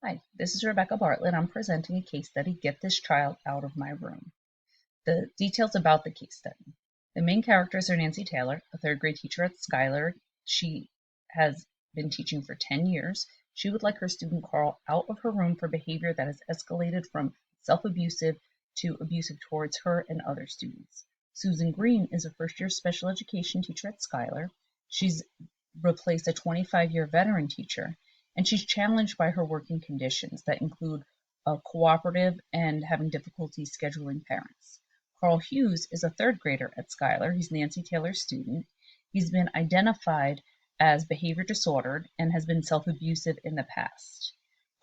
Hi, this is Rebecca Bartlett. I'm presenting a case study, Get This Child Out of My Room. The details about the case study. The main characters are Nancy Taylor, a third grade teacher at Schuyler. She has been teaching for 10 years. She would like her student Carl out of her room for behavior that has escalated from self-abusive to abusive towards her and other students. Susan Green is a first-year special education teacher at Schuyler. She's replaced a 25-year veteran teacher, and she's challenged by her working conditions that include a cooperative and having difficulty scheduling parents. Carl Hughes is a third grader at Schuyler. He's Nancy Taylor's student. He's been identified as behavior disordered and has been self-abusive in the past.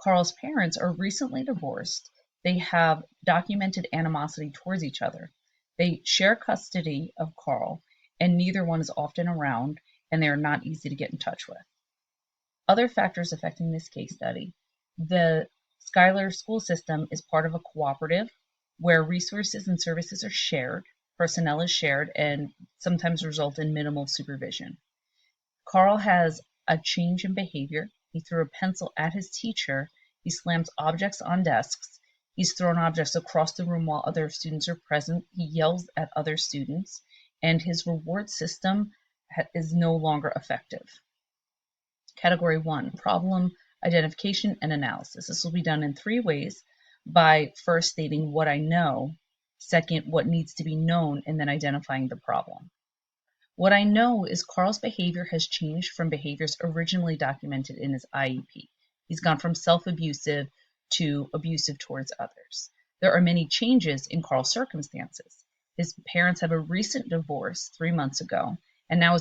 Carl's parents are recently divorced. They have documented animosity towards each other. They share custody of Carl, and neither one is often around, and they are not easy to get in touch with. Other factors affecting this case study. The Schuyler school system is part of a cooperative where resources and services are shared, personnel is shared, and sometimes result in minimal supervision. Carl has a change in behavior. He threw a pencil at his teacher. He slams objects on desks. He's thrown objects across the room while other students are present. He yells at other students, and his reward system is no longer effective. Category 1, problem identification and analysis. This will be done in 3 ways: by first stating what I know, second, what needs to be known, and then identifying the problem. What I know is Carl's behavior has changed from behaviors originally documented in his IEP. He's gone from self-abusive to abusive towards others. There are many changes in Carl's circumstances. His parents have a recent divorce 3 months ago, and now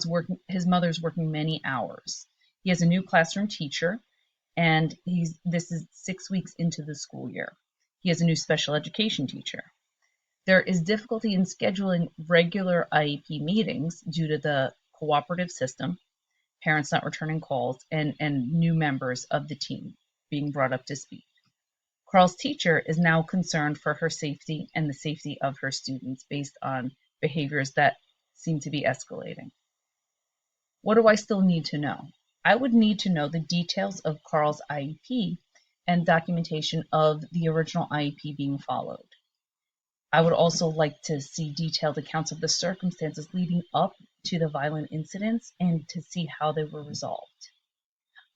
his mother's working many hours. He has a new classroom teacher, and this is 6 weeks into the school year. He has a new special education teacher. There is difficulty in scheduling regular IEP meetings due to the cooperative system, parents not returning calls, and new members of the team being brought up to speed. Carl's teacher is now concerned for her safety and the safety of her students based on behaviors that seem to be escalating. What do I still need to know? I would need to know the details of Carl's IEP and documentation of the original IEP being followed. I would also like to see detailed accounts of the circumstances leading up to the violent incidents and to see how they were resolved.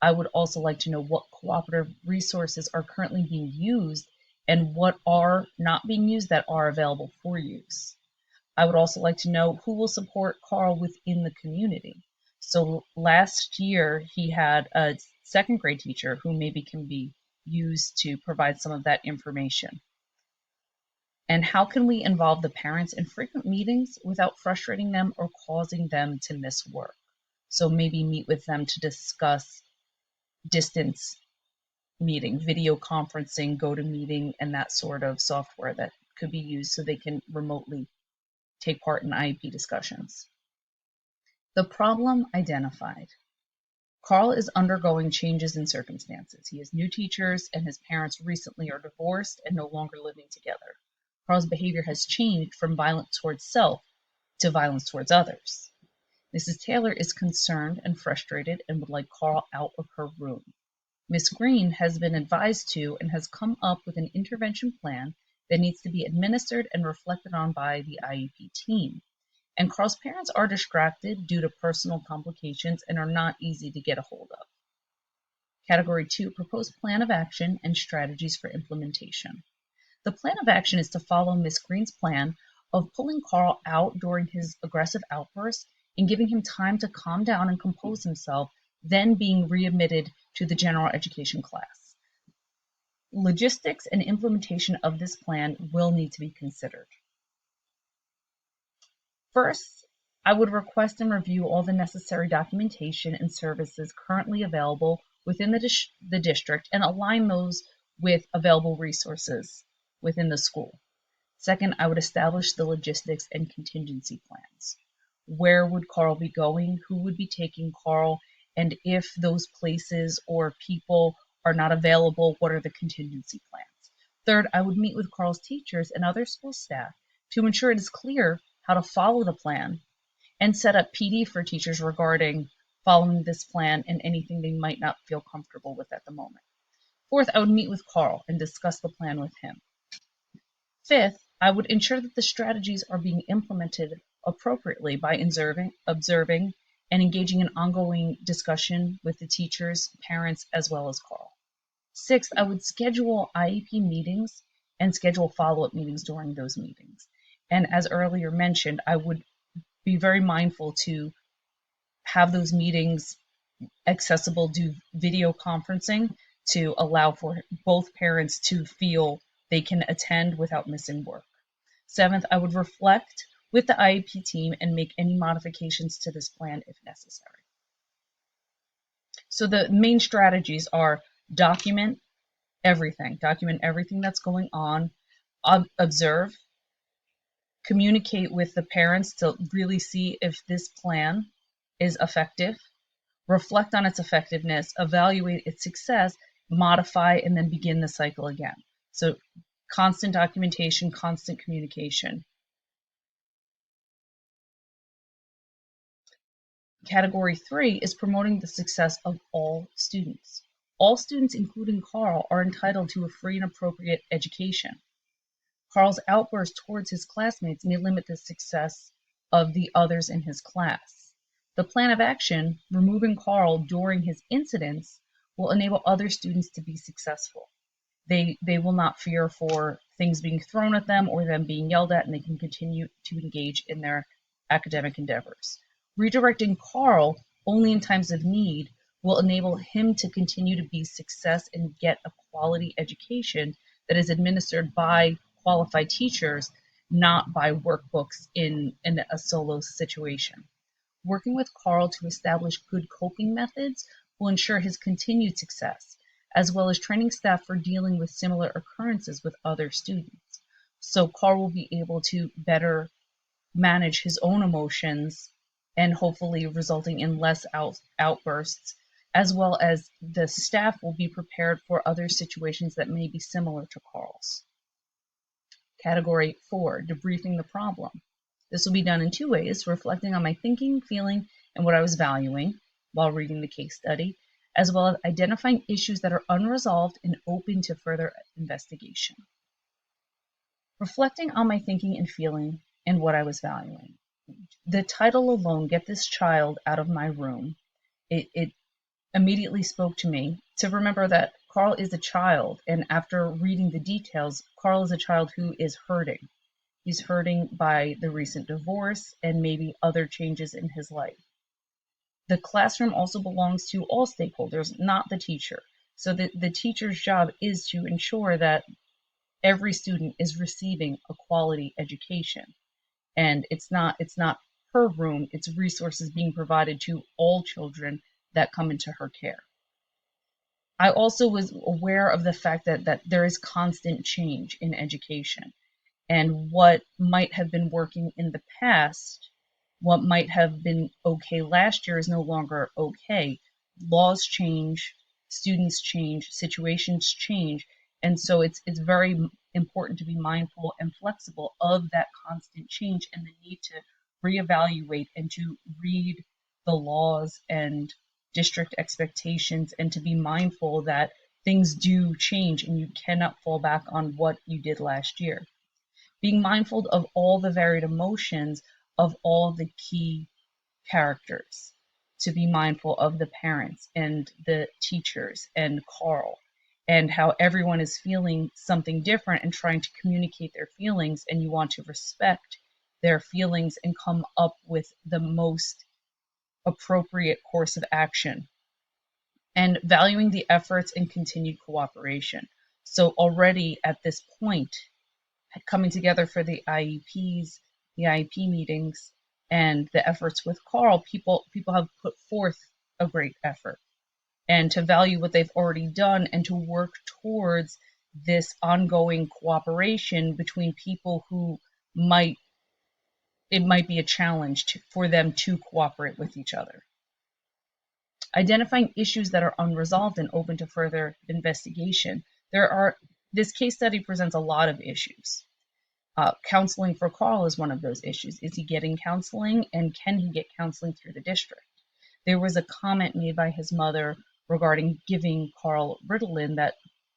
I would also like to know what cooperative resources are currently being used and what are not being used that are available for use. I would also like to know who will support Carl within the community. So last year he had a second grade teacher who maybe can be used to provide some of that information. And how can we involve the parents in frequent meetings without frustrating them or causing them to miss work? So maybe meet with them to discuss distance meeting, video conferencing, GoToMeeting, and that sort of software that could be used so they can remotely take part in IEP discussions. The problem identified. Carl is undergoing changes in circumstances. He has new teachers, and his parents recently are divorced and no longer living together. Carl's behavior has changed from violence towards self to violence towards others. Mrs. Taylor is concerned and frustrated and would like Carl out of her room. Miss Green has been advised to and has come up with an intervention plan that needs to be administered and reflected on by the IEP team. And Carl's parents are distracted due to personal complications and are not easy to get a hold of. Category 2, proposed plan of action and strategies for implementation. The plan of action is to follow Miss Green's plan of pulling Carl out during his aggressive outbursts and giving him time to calm down and compose himself, then being readmitted to the general education class. Logistics and implementation of this plan will need to be considered. First, I would request and review all the necessary documentation and services currently available within the district and align those with available resources within the school. Second, I would establish the logistics and contingency plans. Where would Carl be going? Who would be taking Carl? And if those places or people are not available, what are the contingency plans? Third, I would meet with Carl's teachers and other school staff to ensure it is clear how to follow the plan and set up PD for teachers regarding following this plan and anything they might not feel comfortable with at the moment. Fourth, I would meet with Carl and discuss the plan with him. Fifth, I would ensure that the strategies are being implemented appropriately by observing, and engaging in ongoing discussion with the teachers, parents, as well as Carl. Sixth, I would schedule IEP meetings and schedule follow-up meetings during those meetings. And as earlier mentioned, I would be very mindful to have those meetings accessible, do video conferencing to allow for both parents to feel they can attend without missing work. Seventh, I would reflect with the IEP team and make any modifications to this plan if necessary. So the main strategies are document everything that's going on, observe, communicate with the parents to really see if this plan is effective, reflect on its effectiveness, evaluate its success, modify, and then begin the cycle again. So constant documentation, constant communication. Category 3 is promoting the success of all students. All students, including Carl, are entitled to a free and appropriate education. Carl's outburst towards his classmates may limit the success of the others in his class. The plan of action, removing Carl during his incidents, will enable other students to be successful. They will not fear for things being thrown at them or them being yelled at, and they can continue to engage in their academic endeavors. Redirecting Carl only in times of need will enable him to continue to be success and get a quality education that is administered by qualified teachers, not by workbooks in a solo situation. Working with Carl to establish good coping methods will ensure his continued success, as well as training staff for dealing with similar occurrences with other students. So Carl will be able to better manage his own emotions and hopefully resulting in less outbursts, as well as the staff will be prepared for other situations that may be similar to Carl's. Category 4, debriefing the problem. This will be done in 2 ways, reflecting on my thinking, feeling, and what I was valuing while reading the case study, as well as identifying issues that are unresolved and open to further investigation. Reflecting on my thinking and feeling and what I was valuing. The title alone, Get This Child Out of My Room, it immediately spoke to me to remember that Carl is a child, and after reading the details, Carl is a child who is hurting. He's hurting by the recent divorce and maybe other changes in his life. The classroom also belongs to all stakeholders, not the teacher. So the teacher's job is to ensure that every student is receiving a quality education. And it's not her room, it's resources being provided to all children that come into her care. I also was aware of the fact that there is constant change in education, and what might have been working in the past, what might have been okay last year is no longer okay. Laws change, students change, situations change, and so it's very important to be mindful and flexible of that constant change and the need to reevaluate and to read the laws and district expectations and to be mindful that things do change and you cannot fall back on what you did last year. Being mindful of all the varied emotions of all the key characters, to be mindful of the parents and the teachers and Carl, and how everyone is feeling something different and trying to communicate their feelings, and you want to respect their feelings and come up with the most appropriate course of action, and valuing the efforts and continued cooperation. So already at this point, coming together for the IEPs, the IEP meetings, and the efforts with Carl, people have put forth a great effort. And to value what they've already done and to work towards this ongoing cooperation between people who it might be a challenge for them to cooperate with each other. Identifying issues that are unresolved and open to further investigation. This case study presents a lot of issues. Counseling for Carl is one of those issues. Is he getting counseling, and can he get counseling through the district? There was a comment made by his mother regarding giving Carl Ritalin that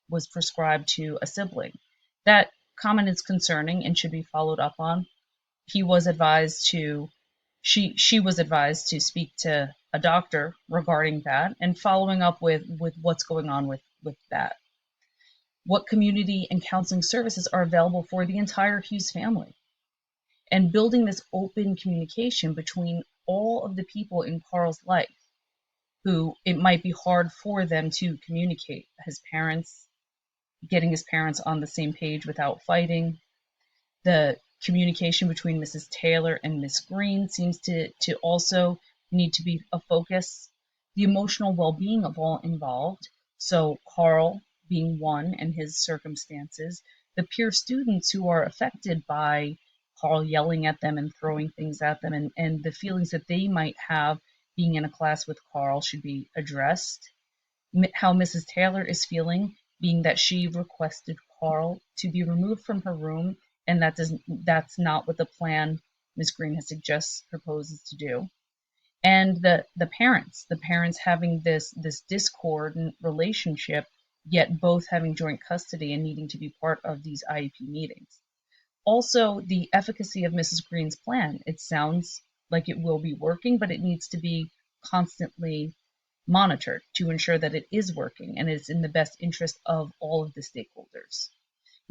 was prescribed to a sibling. That comment is concerning and should be followed up on. He was advised to she was advised to speak to a doctor regarding that and following up with what's going on with that. What community and counseling services are available for the entire Hughes family, and building this open communication between all of the people in Carl's life who it might be hard for them to communicate. His parents, getting his parents on the same page without fighting. The communication between Mrs. Taylor and Miss Green seems to also need to be a focus. The emotional well-being of all involved. So Carl being one and his circumstances, the peer students who are affected by Carl yelling at them and throwing things at them, and the feelings that they might have being in a class with Carl should be addressed. How Mrs. Taylor is feeling, being that she requested Carl to be removed from her room, and that's not what the plan Ms. Green has proposes to do. And the parents having this discord and relationship, yet both having joint custody and needing to be part of these IEP meetings. Also, the efficacy of Mrs. Green's plan. It sounds like it will be working, but it needs to be constantly monitored to ensure that it is working and it's in the best interest of all of the stakeholders.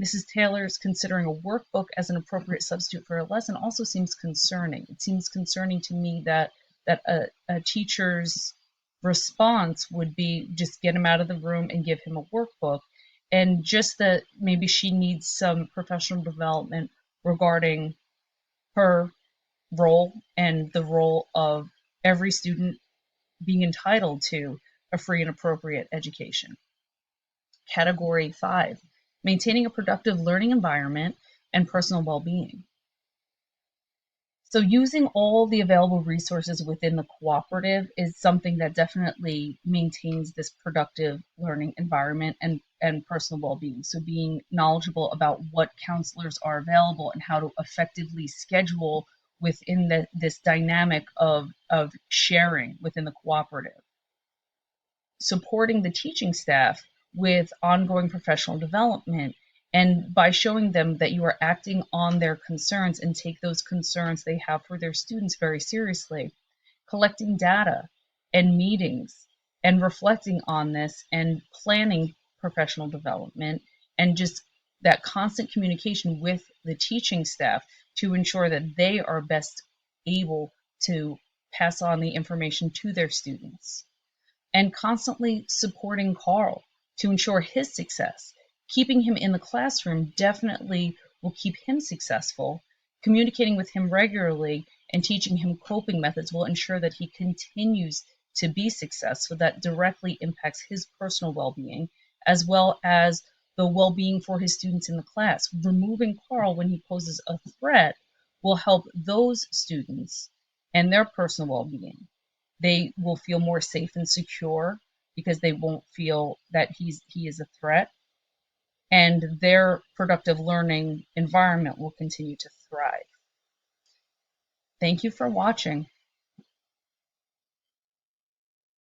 Mrs. Taylor's considering a workbook as an appropriate substitute for a lesson also seems concerning. It seems concerning to me that a teacher's response would be just get him out of the room and give him a workbook, and just that maybe she needs some professional development regarding her role and the role of every student being entitled to a free and appropriate education. Category 5, maintaining a productive learning environment and personal well-being. So using all the available resources within the cooperative is something that definitely maintains this productive learning environment and personal well-being. So being knowledgeable about what counselors are available and how to effectively schedule within this dynamic of sharing within the cooperative. Supporting the teaching staff with ongoing professional development, and by showing them that you are acting on their concerns and take those concerns they have for their students very seriously, collecting data and meetings and reflecting on this and planning professional development, and just that constant communication with the teaching staff to ensure that they are best able to pass on the information to their students, and constantly supporting Carl to ensure his success. Keeping him in the classroom definitely will keep him successful. Communicating with him regularly and teaching him coping methods will ensure that he continues to be successful. That directly impacts his personal well-being, as well as the well-being for his students in the class. Removing Carl when he poses a threat will help those students and their personal well-being. They will feel more safe and secure because they won't feel that he is a threat, and their productive learning environment will continue to thrive. Thank you for watching.